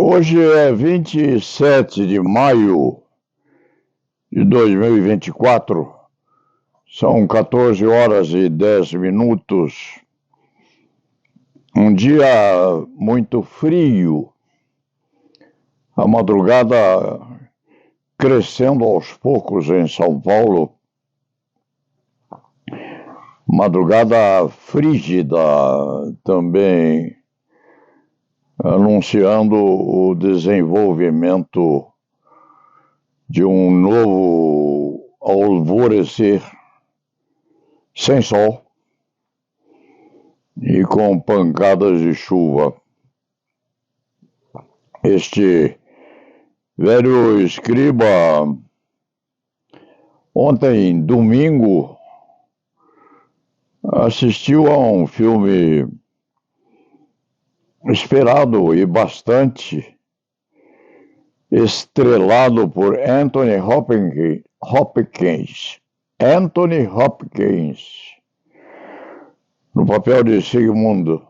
Hoje é 27 de maio de 2024, são 14 horas e 10 minutos. Um dia muito frio, a madrugada crescendo aos poucos em São Paulo, madrugada frígida também, anunciando o desenvolvimento de um novo alvorecer sem sol e com pancadas de chuva. Este velho escriba, ontem, domingo, assistiu a um filme esperado e bastante, estrelado por Anthony Hopkins, no papel de Sigmund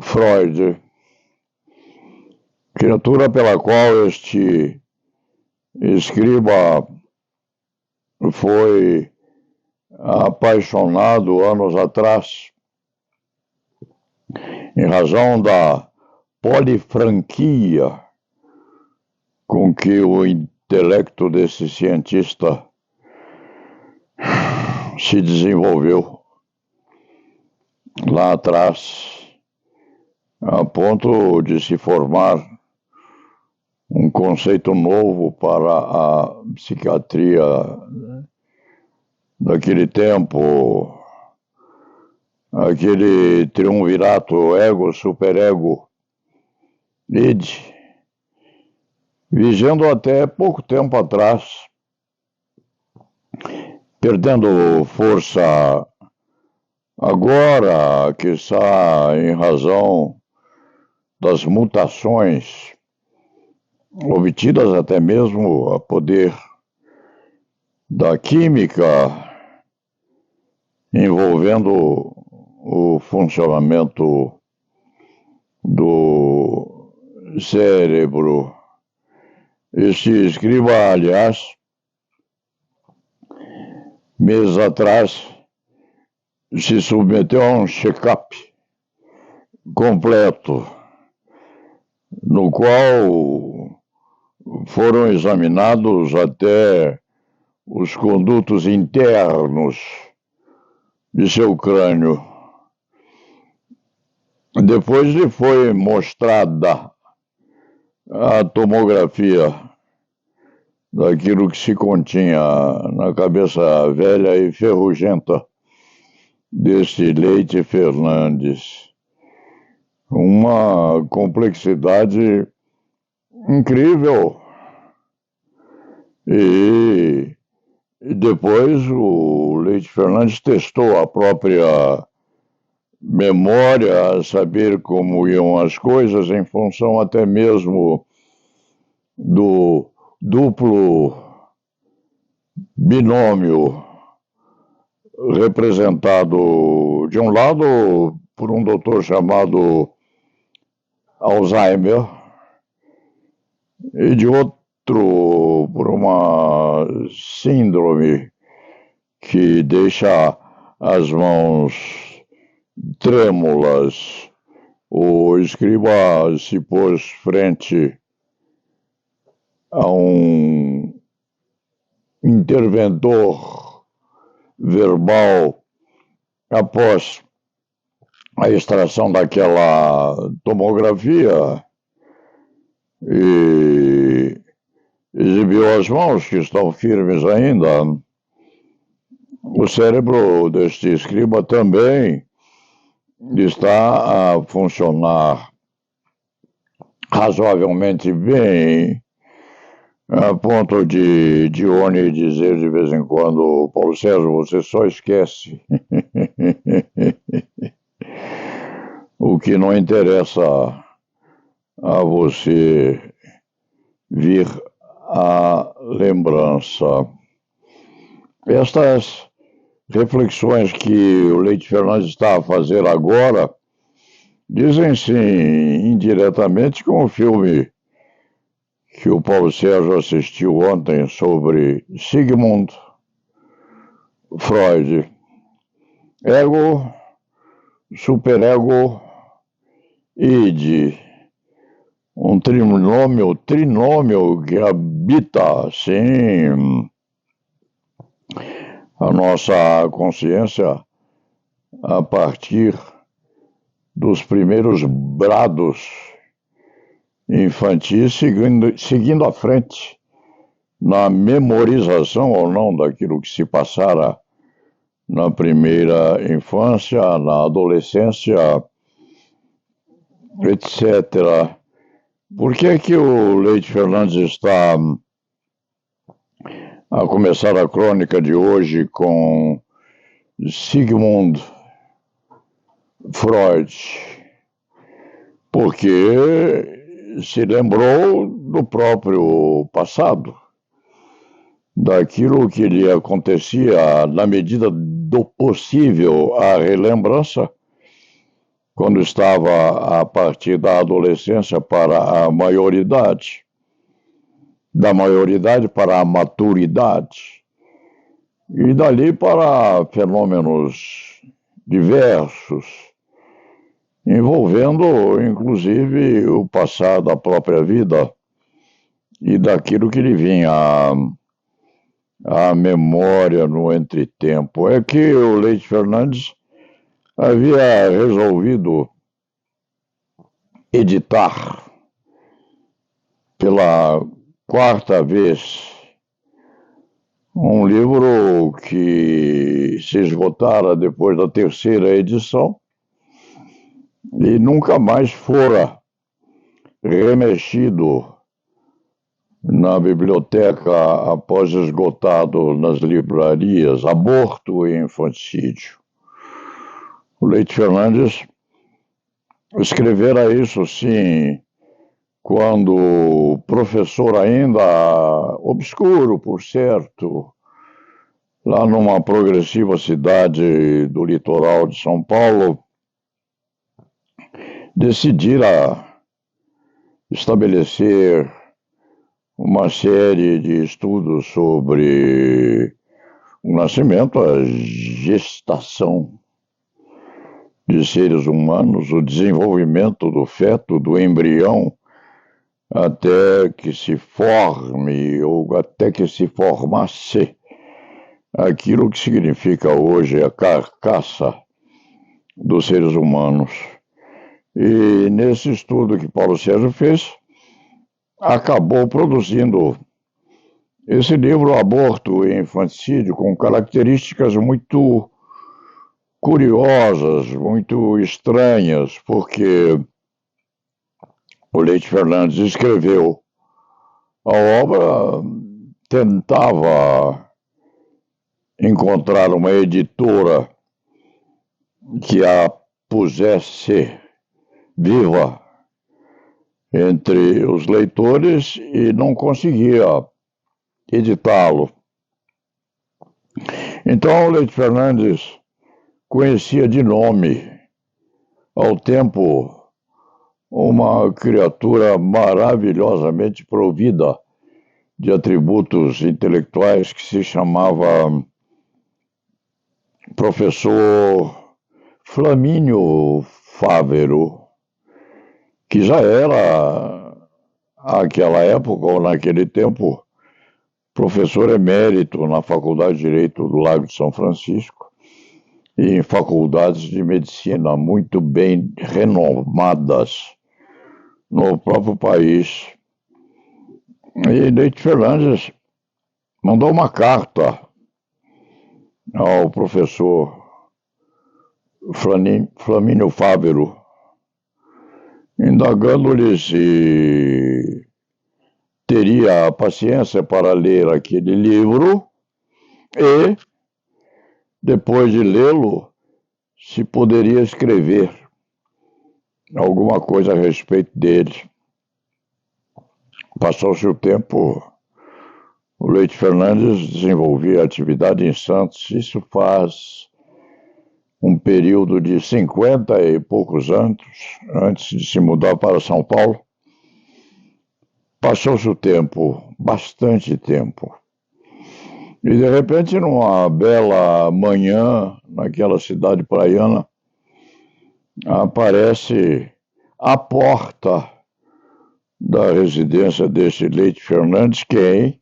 Freud, criatura pela qual este escriba foi apaixonado anos atrás, em razão da polifranquia com que o intelecto desse cientista se desenvolveu lá atrás, a ponto de se formar um conceito novo para a psiquiatria daquele tempo, aquele triunvirato ego-superego, id, vigendo até pouco tempo atrás, perdendo força agora, quiçá em razão das mutações obtidas até mesmo a poder da química envolvendo o funcionamento do cérebro. Este escriba, aliás, meses atrás, se submeteu a um check-up completo, no qual foram examinados até os condutos internos de seu crânio. Depois lhe foi mostrada a tomografia daquilo que se continha na cabeça velha e ferrugenta deste Leite Fernandes. Uma complexidade incrível. E depois o Leite Fernandes testou a própria memória, a saber como iam as coisas, em função até mesmo do duplo binômio representado de um lado por um doutor chamado Alzheimer e de outro por uma síndrome que deixa as mãos trêmulas. O escriba se pôs frente a um interventor verbal após a extração daquela tomografia e exibiu as mãos, que estão firmes ainda. O cérebro deste escriba também está a funcionar razoavelmente bem, a ponto de Dione dizer de vez em quando: Paulo Sérgio, você só esquece. O que não interessa a você vir à lembrança. Estas reflexões que o Leite Fernandes está a fazer agora Dizem sim, indiretamente, com o filme que o Paulo Sérgio assistiu ontem sobre Sigmund Freud. Ego, superego, id. Um trinômio que habita, sim, a nossa consciência a partir dos primeiros brados infantis, seguindo à frente na memorização ou não daquilo que se passara na primeira infância, na adolescência, etc. Por que é que o Leite Fernandes está a começar a crônica de hoje com Sigmund Freud? Porque se lembrou do próprio passado, daquilo que lhe acontecia na medida do possível a relembrança, quando estava a partir da adolescência para a maioridade, da maioridade para a maturidade, e dali para fenômenos diversos, envolvendo inclusive o passado, a própria vida, e daquilo que lhe vinha à memória no entretempo. É que o Leite Fernandes havia resolvido editar pela quarta vez um livro que se esgotara depois da terceira edição e nunca mais fora remexido na biblioteca após esgotado nas livrarias, Aborto e Infanticídio. O Leite Fernandes escrevera isso, sim, quando professor ainda obscuro, por certo, lá numa progressiva cidade do litoral de São Paulo, decidira estabelecer uma série de estudos sobre o nascimento, a gestação de seres humanos, o desenvolvimento do feto, do embrião, até que se forme ou até que se formasse aquilo que significa hoje a carcaça dos seres humanos. E nesse estudo que Paulo Sérgio fez, acabou produzindo esse livro, Aborto e Infanticídio, com características muito curiosas, muito estranhas, porque o Leite Fernandes escreveu a obra, tentava encontrar uma editora que a pusesse viva entre os leitores e não conseguia editá-lo. Então, o Leite Fernandes conhecia de nome, ao tempo, uma criatura maravilhosamente provida de atributos intelectuais que se chamava professor Flamínio Fávero, que já era, àquela época ou naquele tempo, professor emérito na Faculdade de Direito do Largo de São Francisco e em faculdades de medicina muito bem renomadas no próprio país. E Leite Fernandes mandou uma carta ao professor Flamínio Fávero, indagando-lhe se teria a paciência para ler aquele livro e, depois de lê-lo, se poderia escrever alguma coisa a respeito dele. Passou-se o tempo, o Leite Fernandes desenvolvia atividade em Santos, isso faz um período de 50 e poucos anos, antes de se mudar para São Paulo. Passou-se o tempo, bastante tempo. E, de repente, numa bela manhã, naquela cidade praiana, aparece à porta da residência desse Leite Fernandes quem?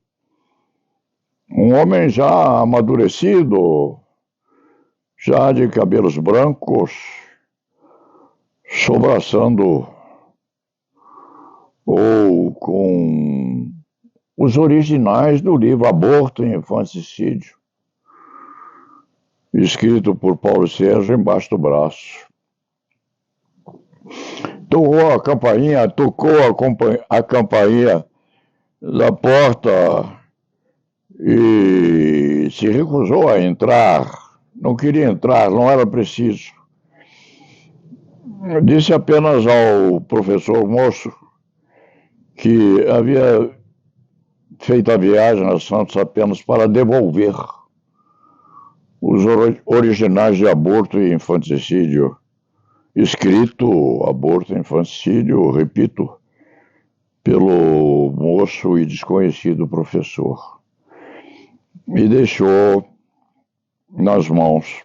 Um homem já amadurecido, já de cabelos brancos, sobraçando ou com os originais do livro Aborto e Infanticídio, escrito por Paulo Sérgio embaixo do braço. Tocou a campainha da porta e se recusou a entrar. Não queria entrar, não era preciso. Disse apenas ao professor moço que havia feito a viagem a Santos apenas para devolver os originais de Aborto e Infanticídio, escrito Aborto e Infanticídio, repito, pelo moço e desconhecido professor. E deixou nas mãos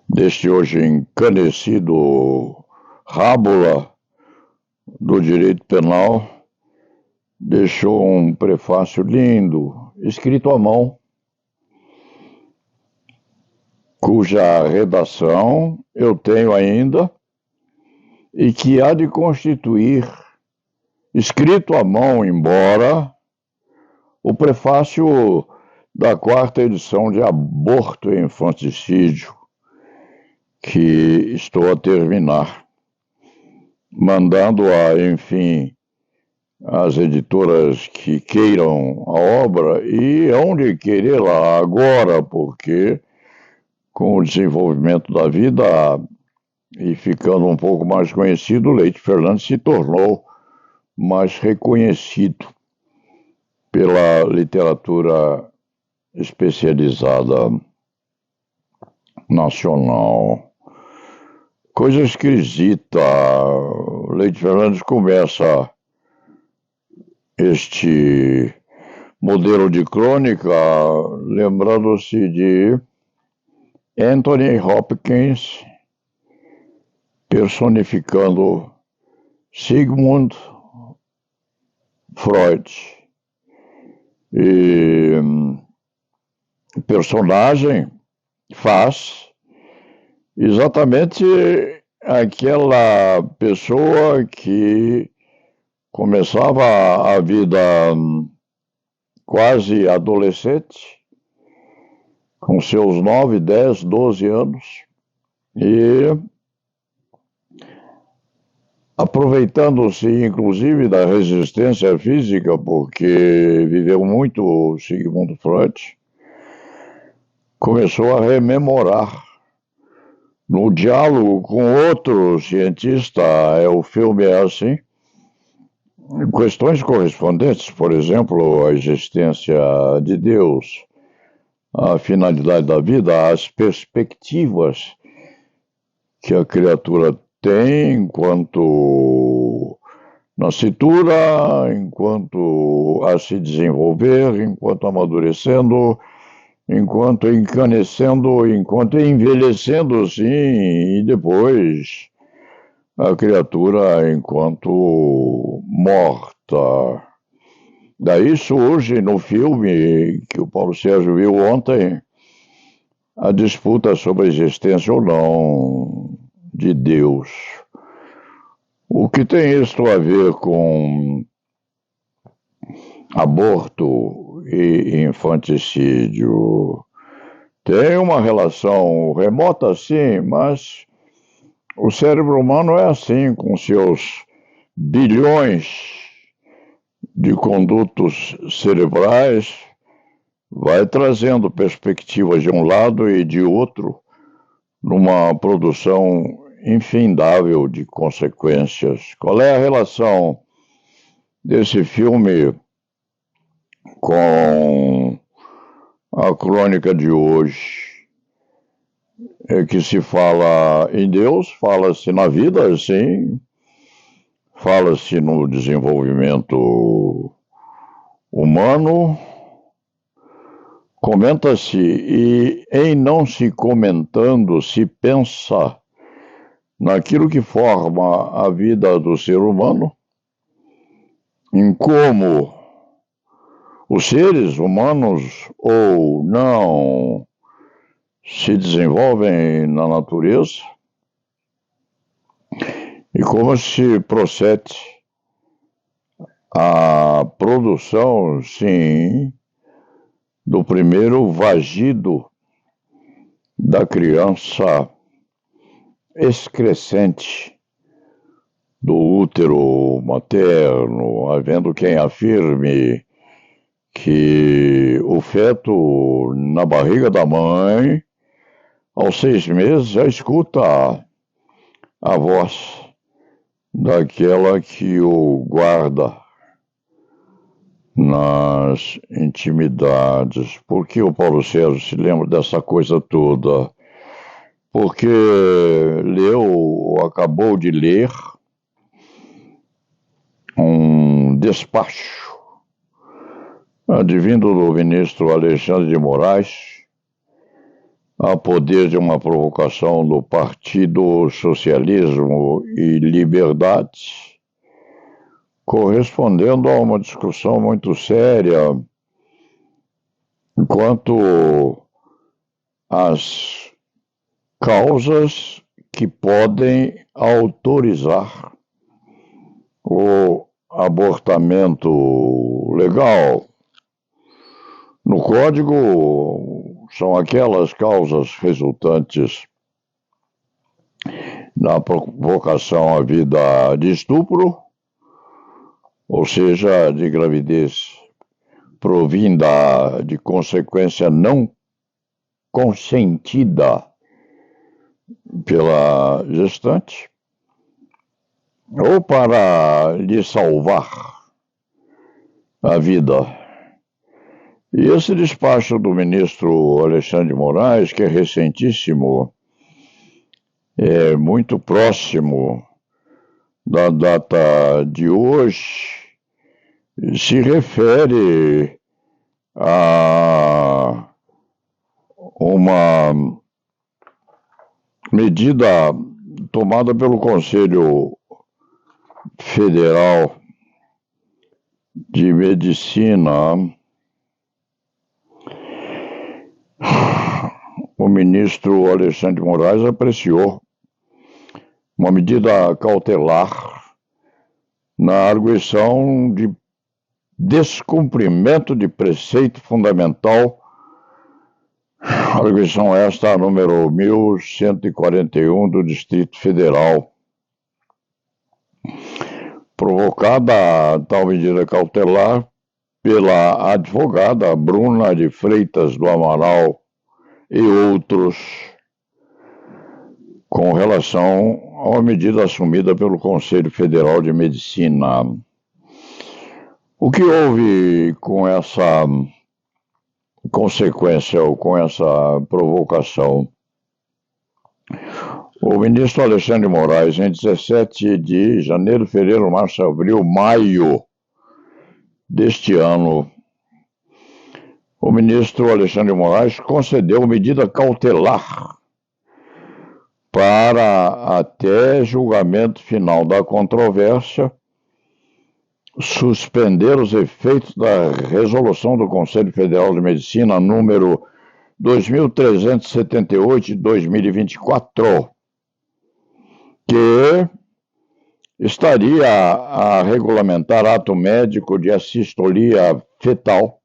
deste hoje encanecido rábula do direito penal, deixou um prefácio lindo, escrito à mão, cuja redação eu tenho ainda e que há de constituir, escrito à mão, embora, o prefácio da 4ª edição de Aborto e Infanticídio, que estou a terminar, mandando-a, enfim, às editoras que queiram a obra e hão de querê-la agora, porque com o desenvolvimento da vida e ficando um pouco mais conhecido, Leite Fernandes se tornou mais reconhecido pela literatura especializada nacional. Coisa esquisita. Leite Fernandes começa este modelo de crônica lembrando-se de Anthony Hopkins personificando Sigmund Freud. E o personagem faz exatamente aquela pessoa que começava a vida quase adolescente, com seus 9, 10, 12 anos, e aproveitando-se inclusive da resistência física, porque viveu muito o Sigmund Freud, começou a rememorar no diálogo com outro cientista, o filme é assim, questões correspondentes, por exemplo, a existência de Deus, a finalidade da vida, as perspectivas que a criatura tem enquanto nascitura, enquanto a se desenvolver, enquanto amadurecendo, enquanto encanecendo, enquanto envelhecendo, sim, e depois a criatura enquanto morta. Daí surge no filme que o Paulo Sérgio viu ontem a disputa sobre a existência ou não de Deus. O que tem isto a ver com aborto e infanticídio? Tem uma relação remota, sim, mas o cérebro humano é assim, com seus bilhões de condutos cerebrais, vai trazendo perspectivas de um lado e de outro, numa produção infindável de consequências. Qual é a relação desse filme com a crônica de hoje? é que se fala em Deus, fala-se na vida, sim, fala-se no desenvolvimento humano, comenta-se e, em não se comentando, se pensa naquilo que forma a vida do ser humano, em como os seres humanos ou não se desenvolvem na natureza e como se procede a produção, sim, do primeiro vagido da criança excrescente do útero materno, havendo quem afirme que o feto na barriga da mãe, aos 6 meses, já escuta a voz daquela que o guarda nas intimidades. Por que o Paulo Sérgio se lembra dessa coisa toda? Porque leu ou acabou de ler um despacho advindo do ministro Alexandre de Moraes, a poder de uma provocação do Partido Socialismo e Liberdade, correspondendo a uma discussão muito séria quanto às causas que podem autorizar o abortamento legal. No Código, são aquelas causas resultantes da provocação à vida de estupro, ou seja, de gravidez provinda de consequência não consentida pela gestante, ou para lhe salvar a vida. E esse despacho do ministro Alexandre de Moraes, que é recentíssimo, é muito próximo da data de hoje, se refere a uma medida tomada pelo Conselho Federal de Medicina. O ministro Alexandre de Moraes apreciou uma medida cautelar na arguição de descumprimento de preceito fundamental, arguição esta número 1141 do Distrito Federal. Provocada tal medida cautelar pela advogada Bruna de Freitas do Amaral e outros, com relação a uma medida assumida pelo Conselho Federal de Medicina. O que houve com essa consequência ou com essa provocação? O ministro Alexandre de Moraes, em 17 de janeiro, fevereiro, março, abril, maio deste ano, o ministro Alexandre de Moraes concedeu medida cautelar para, até julgamento final da controvérsia, suspender os efeitos da resolução do Conselho Federal de Medicina número 2378 de 2024, que estaria a regulamentar ato médico de assistolia fetal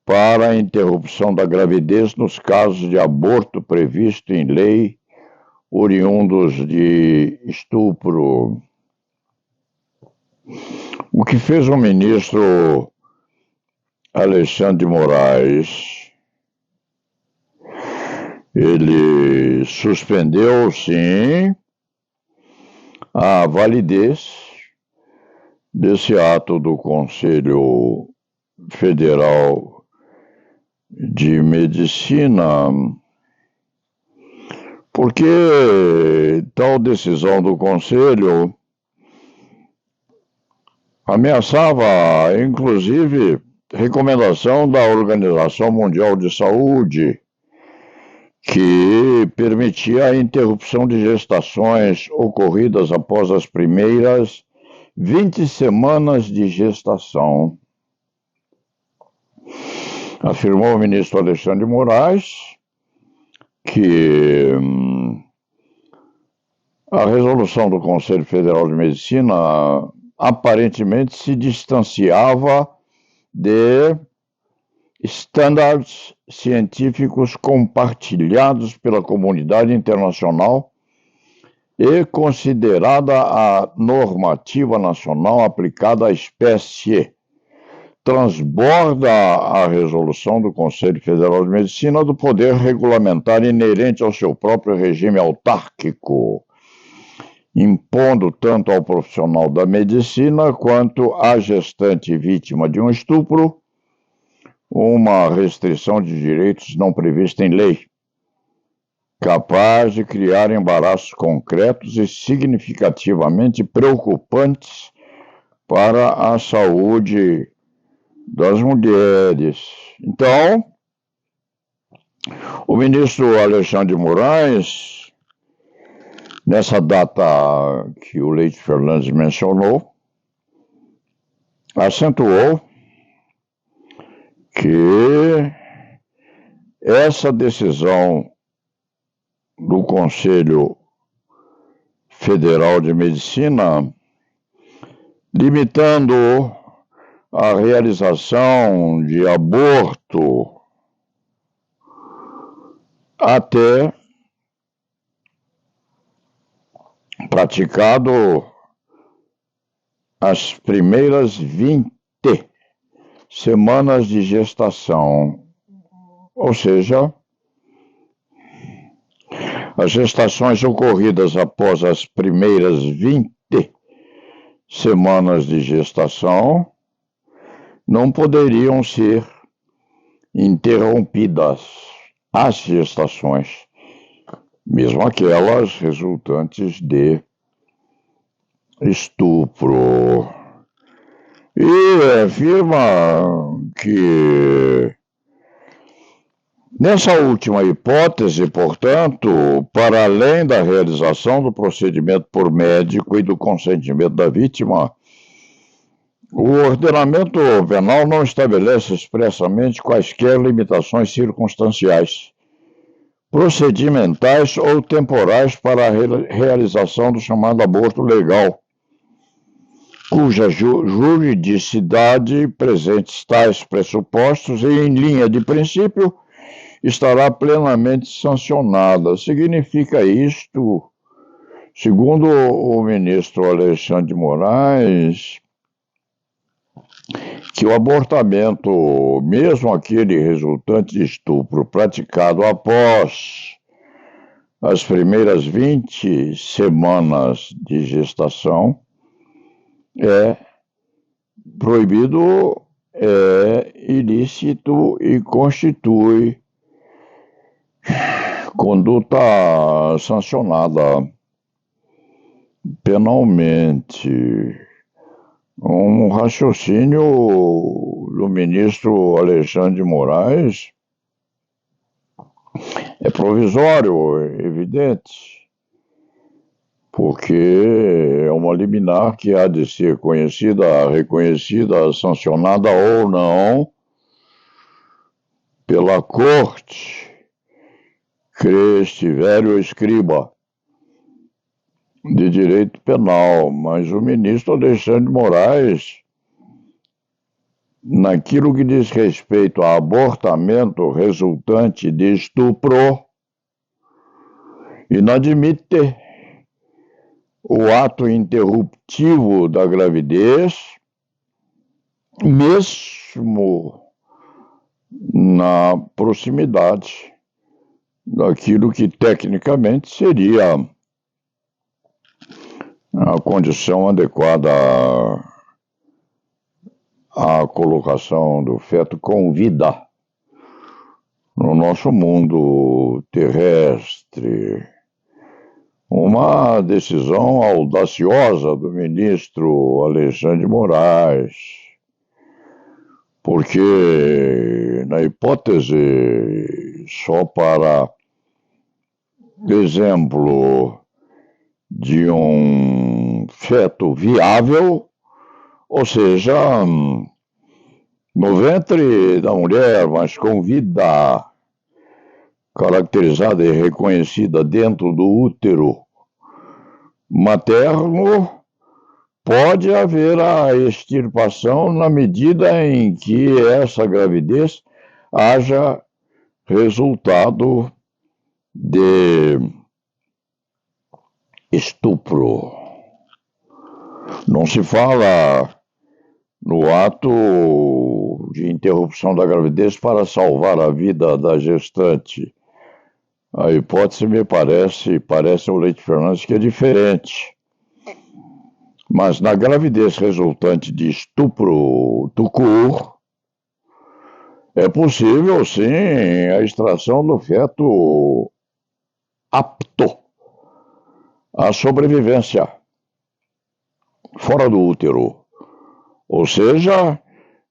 para a interrupção da gravidez nos casos de aborto previsto em lei oriundos de estupro. O que fez o ministro Alexandre de Moraes? Ele suspendeu, sim, a validez desse ato do Conselho Federal de Medicina, porque tal decisão do Conselho ameaçava, inclusive, recomendação da Organização Mundial de Saúde, que permitia a interrupção de gestações ocorridas após as primeiras 20 semanas de gestação. Afirmou o ministro Alexandre de Moraes que a resolução do Conselho Federal de Medicina aparentemente se distanciava de estándares científicos compartilhados pela comunidade internacional e considerada a normativa nacional aplicada à espécie. Transborda a resolução do Conselho Federal de Medicina do poder regulamentar inerente ao seu próprio regime autárquico, impondo tanto ao profissional da medicina quanto à gestante vítima de um estupro uma restrição de direitos não prevista em lei, capaz de criar embaraços concretos e significativamente preocupantes para a saúde das mulheres. Então, o ministro Alexandre de Moraes, nessa data que o Leite Fernandes mencionou, acentuou que essa decisão do Conselho Federal de Medicina, limitando a realização de aborto até praticado as primeiras 20 semanas de gestação, ou seja, as gestações ocorridas após as primeiras 20 semanas de gestação não poderiam ser interrompidas as gestações, mesmo aquelas resultantes de estupro. E afirma que, nessa última hipótese, portanto, para além da realização do procedimento por médico e do consentimento da vítima, o ordenamento penal não estabelece expressamente quaisquer limitações circunstanciais, procedimentais ou temporais para a realização do chamado aborto legal, cuja juridicidade presente tais pressupostos e, em linha de princípio, estará plenamente sancionada. Significa isto, segundo o ministro Alexandre de Moraes, que o abortamento, mesmo aquele resultante de estupro praticado após as primeiras 20 semanas de gestação, é proibido, é ilícito e constitui conduta sancionada penalmente. Um raciocínio do ministro Alexandre de Moraes é provisório, evidente, porque é uma liminar que há de ser conhecida, reconhecida, sancionada ou não pela corte, creste velho escriba de direito penal. Mas o ministro Alexandre de Moraes, naquilo que diz respeito a abortamento resultante de estupro, inadmite o ato interruptivo da gravidez, mesmo na proximidade daquilo que tecnicamente seria a condição adequada à colocação do feto com vida no nosso mundo terrestre. uma decisão audaciosa do ministro Alexandre de Moraes, porque, na hipótese, só para exemplo de um feto viável, ou seja, no ventre da mulher, mas com vida caracterizada e reconhecida dentro do útero materno, pode haver a extirpação na medida em que essa gravidez haja resultado de estupro. Não se fala no ato de interrupção da gravidez para salvar a vida da gestante. A hipótese me parece o Leite Fernandes, que é diferente. Mas na gravidez resultante de estupro tucur, é possível, sim, a extração do feto apto à sobrevivência fora do útero. Ou seja,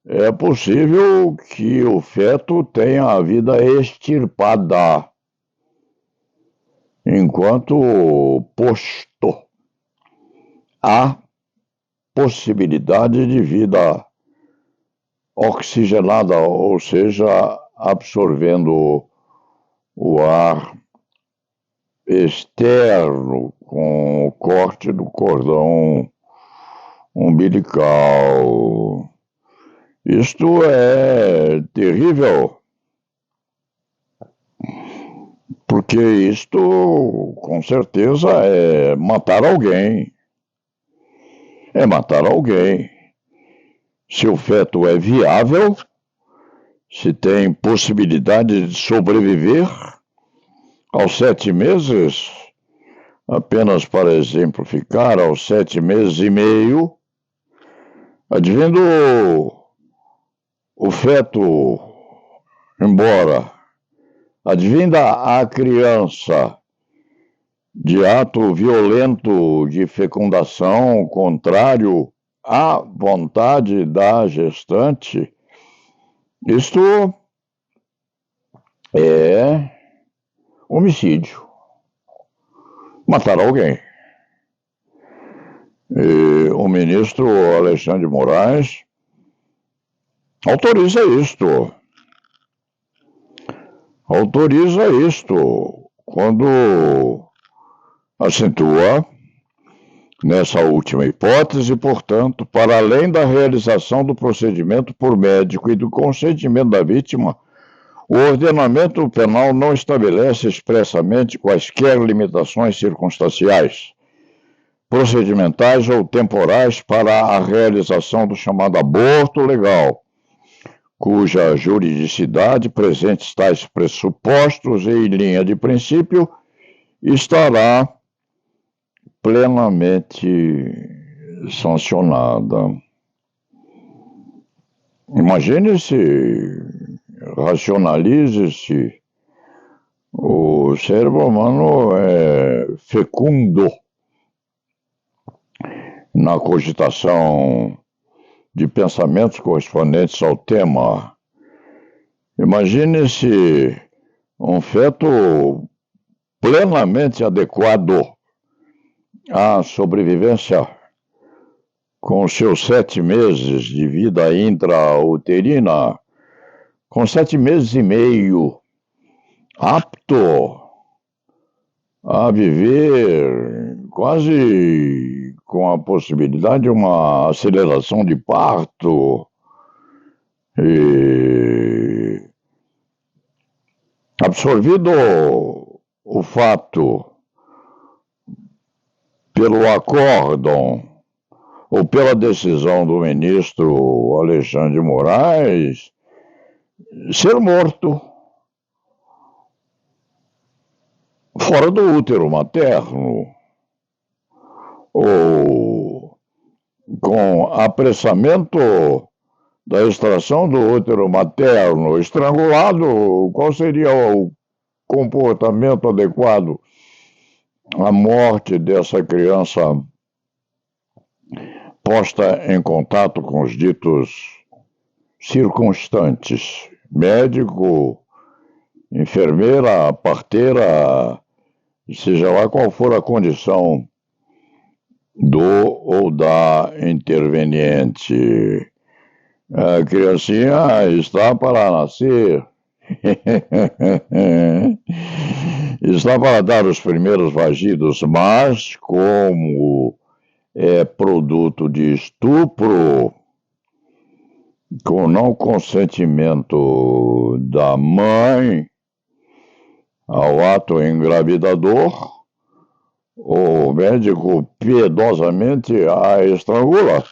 é possível que o feto tenha a vida extirpada, enquanto posto a possibilidade de vida oxigenada, ou seja, absorvendo o ar externo com o corte do cordão umbilical. Isto é terrível, porque isto, com certeza, é matar alguém. É matar alguém. Se o feto é viável, se tem possibilidade de sobreviver aos 7 meses, apenas para exemplificar, aos 7 meses e meio, advindo o feto embora, advinda a criança de ato violento de fecundação contrário à vontade da gestante, isto é homicídio, matar alguém. E o ministro Alexandre de Moraes autoriza isto quando acentua, nessa última hipótese, portanto, para além da realização do procedimento por médico e do consentimento da vítima, o ordenamento penal não estabelece expressamente quaisquer limitações circunstanciais, procedimentais ou temporais para a realização do chamado aborto legal, cuja juridicidade, presentes tais pressupostos e em linha de princípio, estará plenamente sancionada. Imagine-se, racionalize-se, o cérebro humano é fecundo na cogitação de pensamentos correspondentes ao tema. Imagine-se um feto plenamente adequado à sobrevivência, com seus 7 meses de vida intrauterina, com 7 meses e meio, apto a viver quase com a possibilidade de uma aceleração de parto, e absorvido o fato pelo acórdão ou pela decisão do ministro Alexandre de Moraes, ser morto fora do útero materno, ou com apressamento da extração do útero materno, estrangulado, qual seria o comportamento adequado a morte dessa criança posta em contato com os ditos circunstantes, médico, enfermeira, parteira, seja lá qual for a condição do ou da interveniente. A criancinha está para nascer. Está para dar os primeiros vagidos, mas como é produto de estupro, com não consentimento da mãe ao ato engravidador, o médico piedosamente a estrangula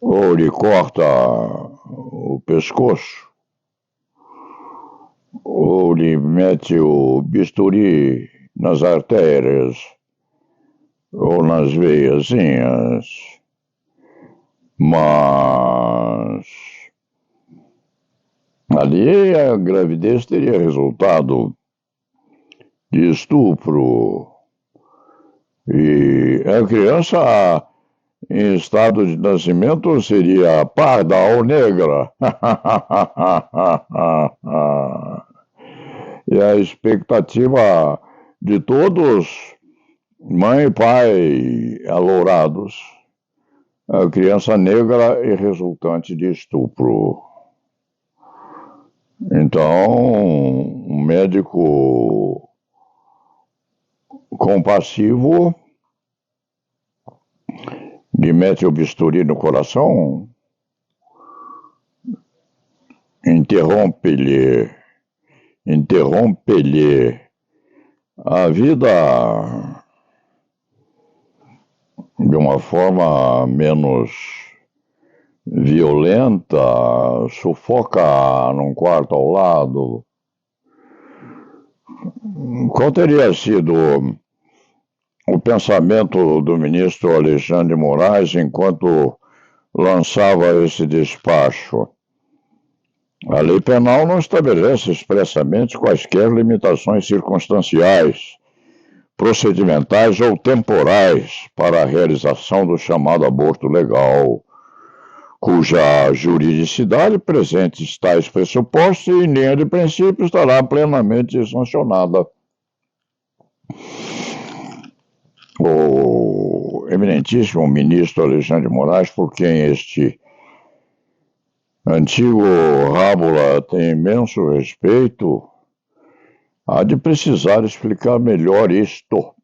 ou lhe corta o pescoço ou lhe mete o bisturi nas artérias ou nas veiazinhas, mas ali a gravidez teria resultado de estupro e a criança em estado de nascimento seria parda ou negra. E a expectativa de todos, mãe e pai alourados, a criança negra é resultante de estupro. Então, um médico compassivo lhe mete o bisturi no coração, interrompe-lhe a vida de uma forma menos violenta, sufoca num quarto ao lado. Qual teria sido o pensamento do ministro Alexandre de Moraes enquanto lançava esse despacho? A lei penal não estabelece expressamente quaisquer limitações circunstanciais, procedimentais ou temporais para a realização do chamado aborto legal, cuja juridicidade presente tais pressupostos e, em linha de princípio, estará plenamente sancionada. O eminentíssimo ministro Alexandre de Moraes, por quem este antigo Rábula tem imenso respeito, há de precisar explicar melhor isto.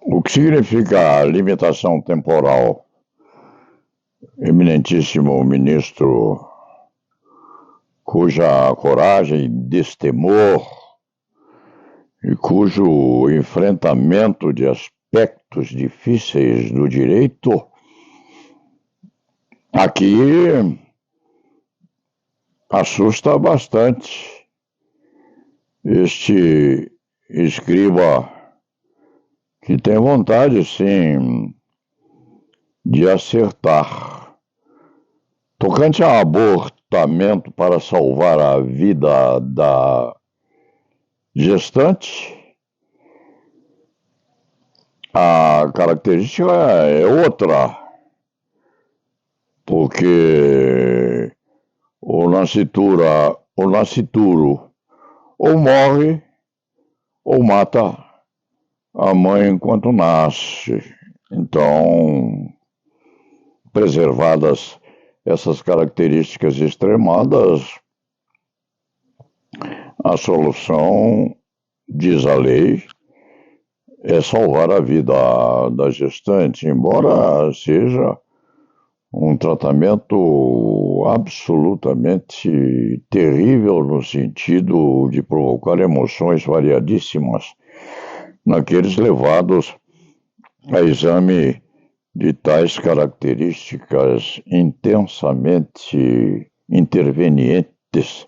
O que significa limitação temporal? Eminentíssimo ministro, cuja coragem, destemor e cujo enfrentamento de aspectos difíceis do direito aqui assusta bastante. Este escriba que tem vontade, sim, de acertar. Tocante a abortamento para salvar a vida da gestante, a característica é outra, porque o nascituro ou morre ou mata a mãe enquanto nasce. Então, preservadas essas características extremadas, a solução, diz a lei, é salvar a vida da gestante, embora seja um tratamento absolutamente terrível no sentido de provocar emoções variadíssimas naqueles levados a exame de tais características intensamente intervenientes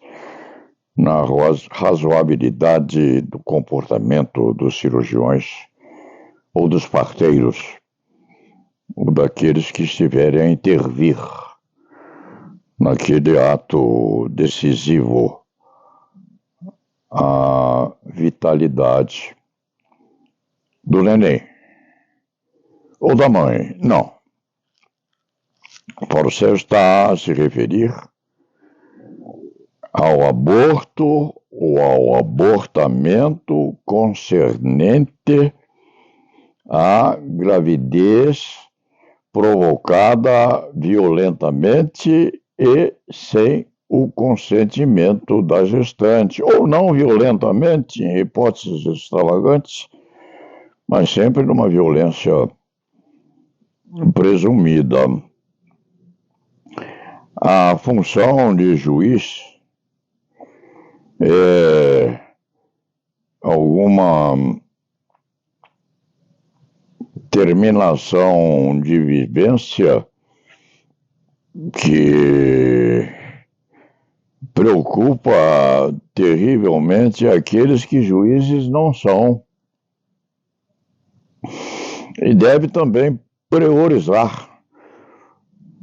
na razoabilidade do comportamento dos cirurgiões ou dos parteiros, ou daqueles que estiverem a intervir naquele ato decisivo a vitalidade do neném ou da mãe. Não. Paulo Sérgio está a se referir ao aborto ou ao abortamento concernente à gravidez provocada violentamente e sem o consentimento da gestante, ou não violentamente, em hipóteses extravagantes, mas sempre numa violência presumida. A função de juiz é alguma terminação de vivência que preocupa terrivelmente aqueles que juízes não são. E deve também priorizar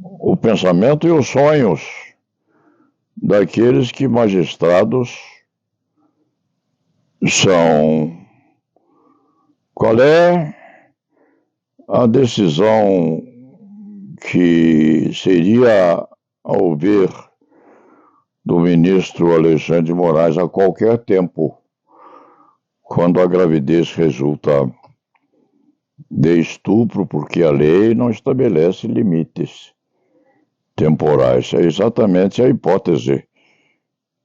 o pensamento e os sonhos daqueles que magistrados são. Qual é a decisão que seria, ao ver do ministro Alexandre de Moraes a qualquer tempo, quando a gravidez resulta de estupro, porque a lei não estabelece limites temporais? É exatamente a hipótese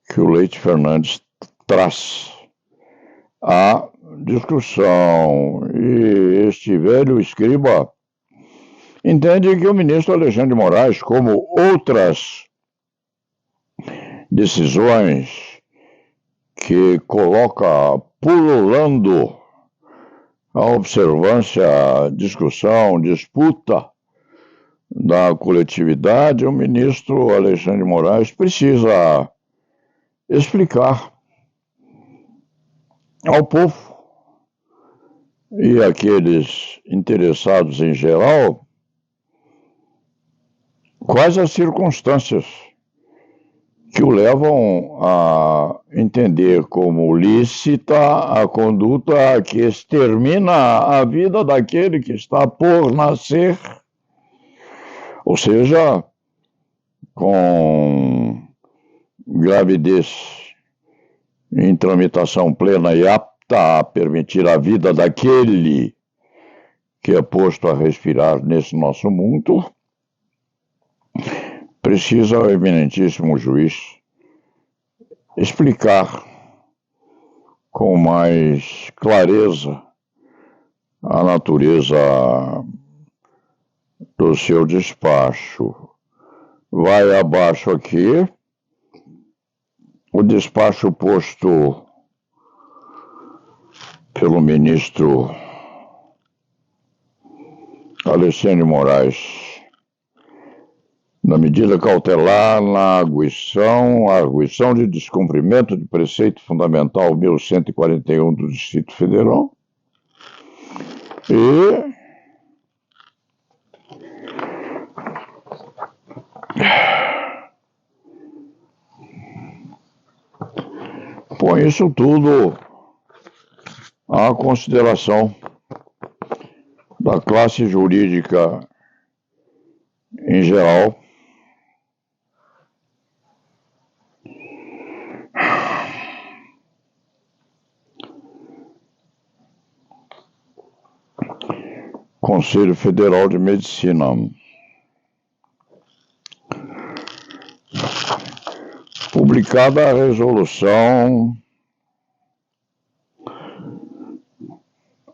que o Leite Fernandes traz à discussão. E este velho escriba entende que o ministro Alexandre de Moraes, como outras decisões que coloca pululando a observância, a discussão, disputa da coletividade, o ministro Alexandre de Moraes precisa explicar ao povo e àqueles interessados em geral quais as circunstâncias que o levam a entender como lícita a conduta que extermina a vida daquele que está por nascer, ou seja, com gravidez em tramitação plena e apta a permitir a vida daquele que é posto a respirar nesse nosso mundo. Precisa o eminentíssimo juiz explicar com mais clareza a natureza do seu despacho. Vai abaixo aqui o despacho posto pelo ministro Alexandre de Moraes, na medida cautelar, na arguição de descumprimento de preceito fundamental 1141 do Distrito Federal, e põe isso tudo à consideração da classe jurídica em geral, Conselho Federal de Medicina. Publicada a resolução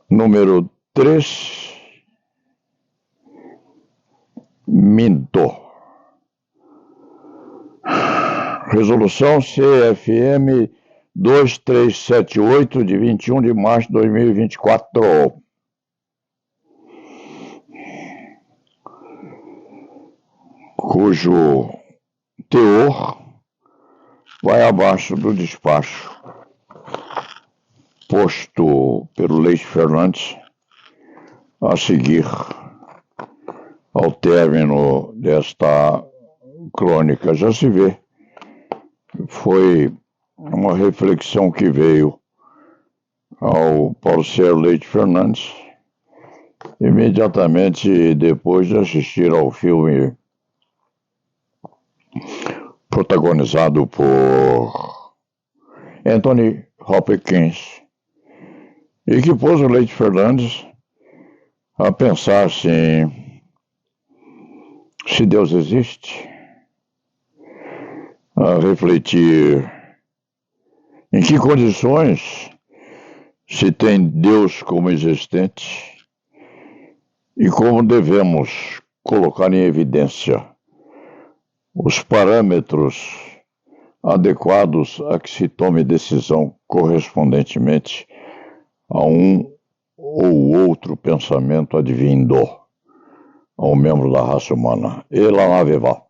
número 3, resolução CFM 2378 de 21 de março de 2024. Cujo teor vai abaixo do despacho posto pelo Leite Fernandes a seguir ao término desta crônica. Já se vê, foi uma reflexão que veio ao Paulo Sérgio Leite Fernandes, imediatamente depois de assistir ao filme protagonizado por Anthony Hopkins, e que pôs o Leite Fernandes a pensar assim, se Deus existe, a refletir em que condições se tem Deus como existente e como devemos colocar em evidência os parâmetros adequados a que se tome decisão correspondentemente a um ou outro pensamento advindo ao membro da raça humana. E lá na viva.